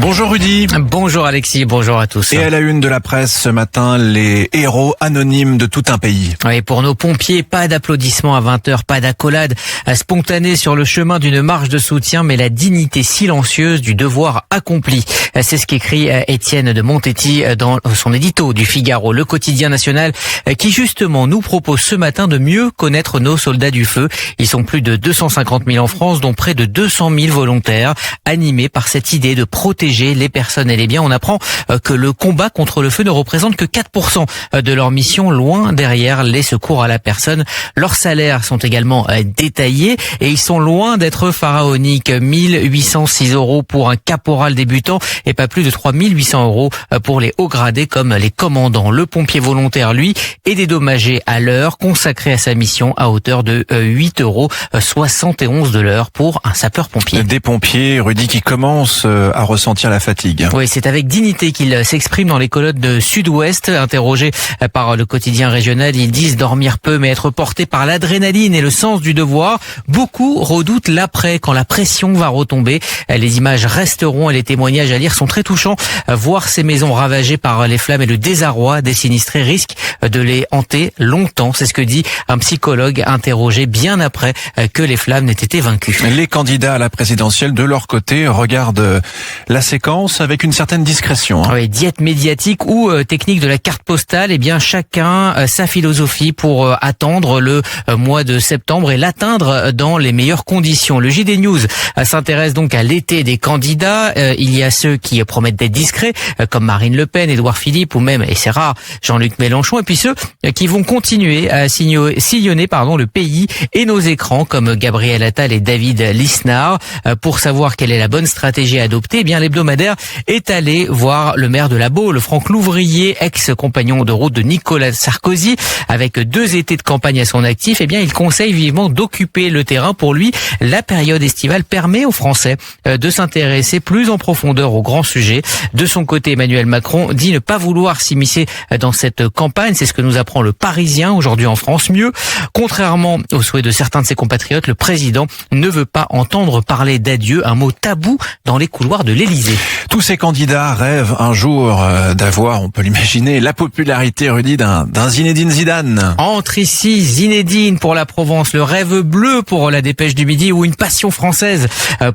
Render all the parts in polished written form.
Bonjour Rudy. Bonjour Alexis, bonjour à tous. Et à la une de la presse ce matin, les héros anonymes de tout un pays. Oui, pour nos pompiers, pas d'applaudissements à 20h, pas d'accolade spontanée sur le chemin d'une marche de soutien, mais la dignité silencieuse du devoir accompli. C'est ce qu'écrit Étienne de Montetti dans son édito du Figaro, le quotidien national, qui justement nous propose ce matin de mieux connaître nos soldats du feu. Ils sont plus de 250 000 en France, dont près de 200 000 volontaires, animés par cette idée de protéger les personnes et les biens. On apprend que le combat contre le feu ne représente que 4% de leur mission, loin derrière les secours à la personne. Leurs salaires sont également détaillés et ils sont loin d'être pharaoniques. 1806 € pour un caporal débutant et pas plus de 3800 € pour les hauts gradés comme les commandants. Le pompier volontaire, lui, est dédommagé à l'heure, consacré à sa mission à hauteur de 8,71 € de l'heure pour un sapeur-pompier. Des pompiers, Rudy, qui commencent à ressentir la fatigue. Oui, c'est avec dignité qu'ils s'expriment dans les colonnes de Sud-Ouest. Interrogés par le quotidien régional, ils disent dormir peu mais être portés par l'adrénaline et le sens du devoir. Beaucoup redoutent l'après, quand la pression va retomber. Les images resteront et les témoignages à lire sont très touchants. Voir ces maisons ravagées par les flammes et le désarroi des sinistrés risque de les hanter longtemps. C'est ce que dit un psychologue interrogé bien après que les flammes n'aient été vaincues. Les candidats à la présidentielle, de leur côté, regardent la séquence avec une certaine discrétion. Oui, diète médiatique ou technique de la carte postale, eh bien chacun sa philosophie pour attendre le mois de septembre et l'atteindre dans les meilleures conditions. Le JD News s'intéresse donc à l'été des candidats. Il y a ceux qui promettent d'être discrets, comme Marine Le Pen, Édouard Philippe ou même, et c'est rare, Jean-Luc Mélenchon, et puis ceux qui vont continuer à sillonner le pays et nos écrans, comme Gabriel Attal et David Lisnard. Pour savoir quelle est la bonne stratégie à adopter, eh bien l'hebdomadaire est allé voir le maire de La Baule, Franck Louvrier, ex-compagnon de route de Nicolas Sarkozy. Avec 2 étés de campagne à son actif, eh bien il conseille vivement d'occuper le terrain. Pour lui, la période estivale permet aux Français de s'intéresser plus en profondeur aux grands sujets. De son côté, Emmanuel Macron dit ne pas vouloir s'immiscer dans cette campagne. C'est ce que nous apprend le Parisien aujourd'hui en France. Mieux, contrairement aux souhaits de certains de ses compatriotes, le président ne veut pas entendre parler d'adieu, un mot tabou dans les couloirs de l'Élysée. Tous ces candidats rêvent un jour d'avoir, on peut l'imaginer, la popularité, Rudy, d'un Zinedine Zidane. Entre ici, Zinedine pour la Provence, le rêve bleu pour la Dépêche du Midi ou une passion française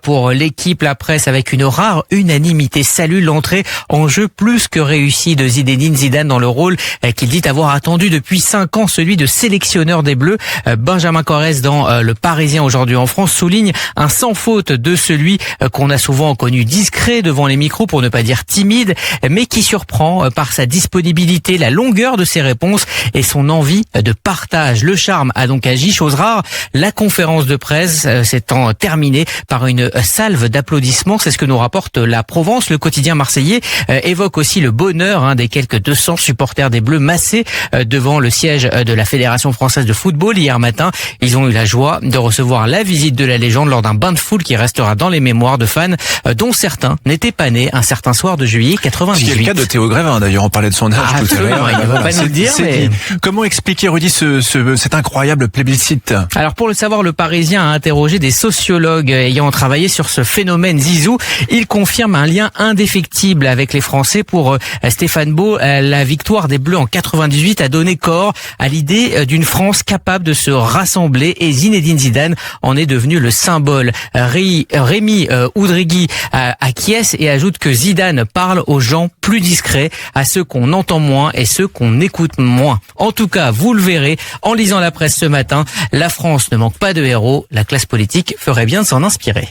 pour l'équipe. La presse avec une rare unanimité salue l'entrée en jeu plus que réussie de Zinedine Zidane dans le rôle qu'il dit avoir attendu depuis 5 ans, celui de sélectionneur des Bleus. Benjamin Corrès dans Le Parisien aujourd'hui en France souligne un sans faute de celui qu'on a souvent connu discret devant les micros, pour ne pas dire timide, mais qui surprend par sa disponibilité, la longueur de ses réponses et son envie de partage. Le charme a donc agi, chose rare. La conférence de presse s'étant terminée par une salve d'applaudissements. C'est ce que nous rapporte La Provence. Le quotidien marseillais évoque aussi le bonheur des quelques 200 supporters des Bleus massés devant le siège de la Fédération française de football. Hier matin, ils ont eu la joie de recevoir la visite de la légende lors d'un bain de foule qui restera dans les mémoires de fans dont certains n'étaient pas nés un certain soir de juillet 98. C'est le cas de Théo Grévin, d'ailleurs, on parlait de son âge tout à l'heure. Il ne va pas nous le dire, mais... Comment expliquer, Rudy, cet incroyable plébiscite? Alors pour le savoir, le Parisien a interrogé des sociologues ayant travaillé sur ce phénomène Zizou. Il confirme un lien indéfectible avec les Français. Pour Stéphane Beau, la victoire des Bleus en 98 a donné corps à l'idée d'une France capable de se rassembler et Zinedine Zidane en est devenu le symbole. Rémi Oudrigui acquiesce et ajoute que Zidane parle aux gens plus discrets, à ceux qu'on entend moins et ceux qu'on écoute moins. En tout cas, vous le verrez, en lisant la presse ce matin, la France ne manque pas de héros, la classe politique ferait bien de s'en inspirer.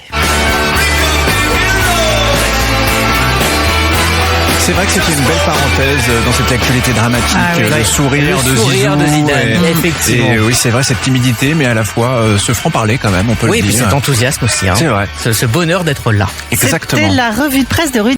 C'est vrai que c'était une belle parenthèse dans cette actualité dramatique, le sourire de Zidane, effectivement. Et oui, c'est vrai, cette timidité, mais à la fois ce franc-parler quand même, on peut le dire. Oui, et puis cet enthousiasme aussi. C'est vrai. Ce bonheur d'être là. Exactement. C'était la revue de presse de Rudy.